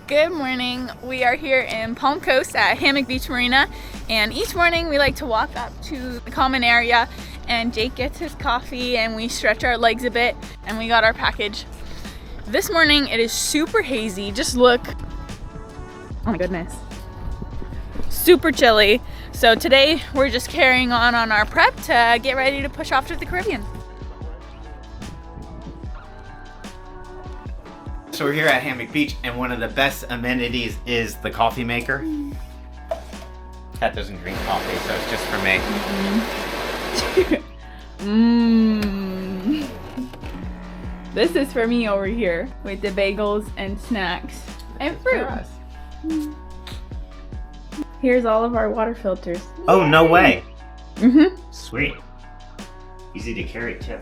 Good morning. We are here in Palm Coast at Hammock Beach Marina, and each morning we like to walk up to the common area and Jake gets his coffee and we stretch our legs a bit and we got our package. This morning it is super hazy. Just look. Oh my goodness. Super chilly. So today we're just carrying on our prep to get ready to push off to the Caribbean. So we're here at Hammock Beach, and one of the best amenities is the coffee maker. Kat doesn't drink coffee, so it's just for me. This is for me over here with the bagels and snacks and fruit. Here's all of our water filters. Oh, Yay! no way. Sweet. Easy to carry too.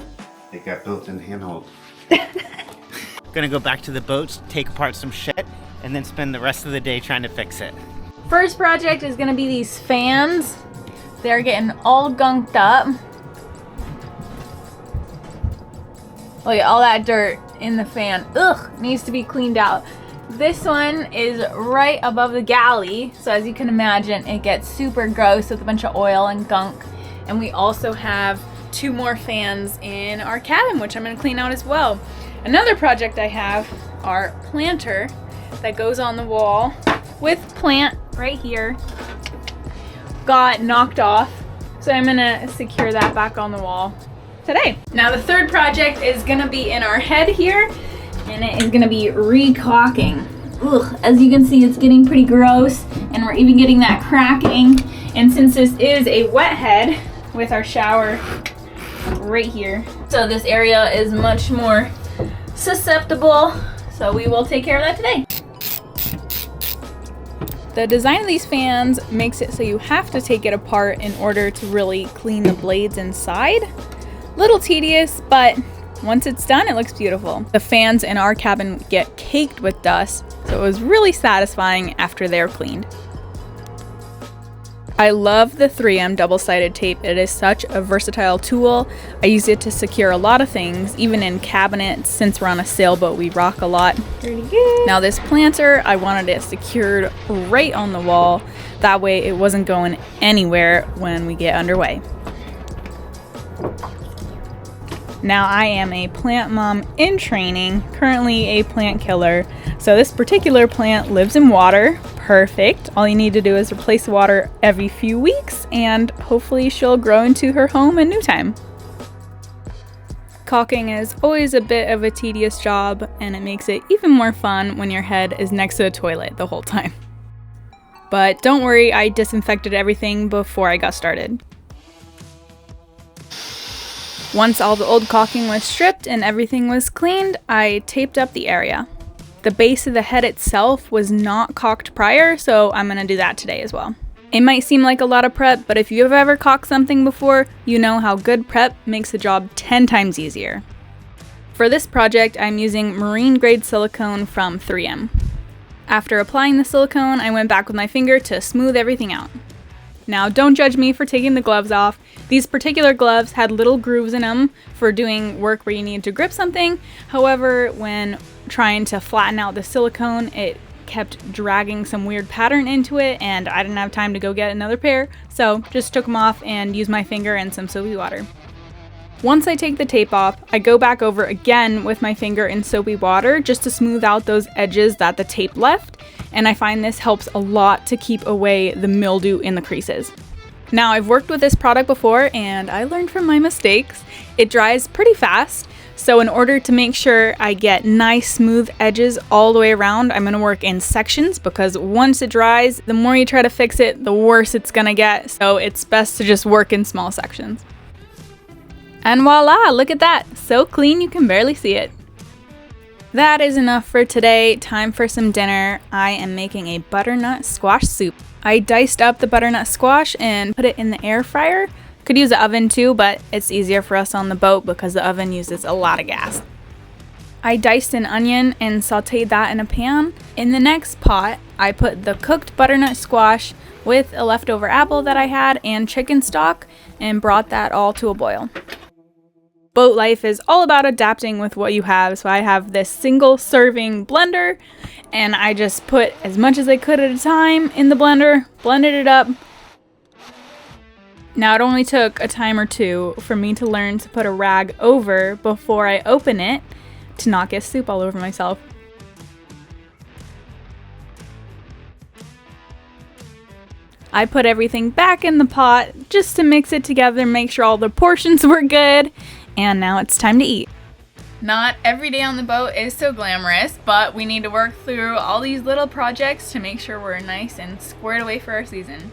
They got built-in handhold. Gonna go back to the boats, take apart some shit, and then spend the rest of the day trying to fix it. First project is gonna be these fans. They're getting all gunked up. Look at all that dirt in the fan. Ugh, needs to be cleaned out. This one is right above the galley, so as you can imagine, it gets super gross with a bunch of oil and gunk. And we also have 2 more fans in our cabin, which I'm gonna clean out as well. Another project I have, our planter that goes on the wall with plant right here, got knocked off. So I'm gonna secure that back on the wall today. Now the third project is gonna be in our head here, and it is gonna be re-caulking. Ugh, as you can see, it's getting pretty gross, and we're even getting that cracking. And since this is a wet head with our shower right here, so this area is much more susceptible, so we will take care of that today. The design of these fans makes it so you have to take it apart in order to really clean the blades inside. Little tedious, but once it's done, it looks beautiful. The fans in our cabin get caked with dust, so it was really satisfying after they're cleaned. I love the 3M double-sided tape. It is such a versatile tool. I use it to secure a lot of things, even in cabinets. Since we're on a sailboat, we rock a lot. Pretty good. Now this planter, I wanted it secured right on the wall. That way it wasn't going anywhere when we get underway. Now I am a plant mom in training, currently a plant killer. So this particular plant lives in water. Perfect. All you need to do is replace the water every few weeks and hopefully she'll grow into her home in no time. Caulking is always a bit of a tedious job, and it makes it even more fun when your head is next to a toilet the whole time. But don't worry, I disinfected everything before I got started. Once all the old caulking was stripped and everything was cleaned, I taped up the area. The base of the head itself was not caulked prior, so I'm gonna do that today as well. It might seem like a lot of prep, but if you've ever caulked something before, you know how good prep makes the job 10 times easier. For this project, I'm using marine grade silicone from 3M. After applying the silicone, I went back with my finger to smooth everything out. Now, don't judge me for taking the gloves off. These particular gloves had little grooves in them for doing work where you need to grip something. However, when trying to flatten out the silicone, it kept dragging some weird pattern into it, and I didn't have time to go get another pair, so just took them off and used my finger and some soapy water. Once I take the tape off, I go back over again with my finger in soapy water just to smooth out those edges that the tape left, and I find this helps a lot to keep away the mildew in the creases. Now, I've worked with this product before and I learned from my mistakes. It dries pretty fast, so in order to make sure I get nice smooth edges all the way around, I'm gonna work in sections, because once it dries, the more you try to fix it, the worse it's gonna get, so it's best to just work in small sections. And voila, look at that, so clean you can barely see it. That is enough for today. Time for some dinner. I am making a butternut squash soup. I diced up the butternut squash and put it in the air fryer. Could use the oven too, but it's easier for us on the boat because the oven uses a lot of gas. I diced an onion and sauteed that in a pan. In the next pot, I put the cooked butternut squash with a leftover apple that I had and chicken stock and brought that all to a boil. Boat life is all about adapting with what you have, so I have this single serving blender, and I just put as much as I could at a time in the blender, blended it up. Now it only took a time or two for me to learn to put a rag over before I open it to not get soup all over myself. I put everything back in the pot just to mix it together, make sure all the portions were good, and now it's time to eat. Not every day on the boat is so glamorous, but we need to work through all these little projects to make sure we're nice and squared away for our season.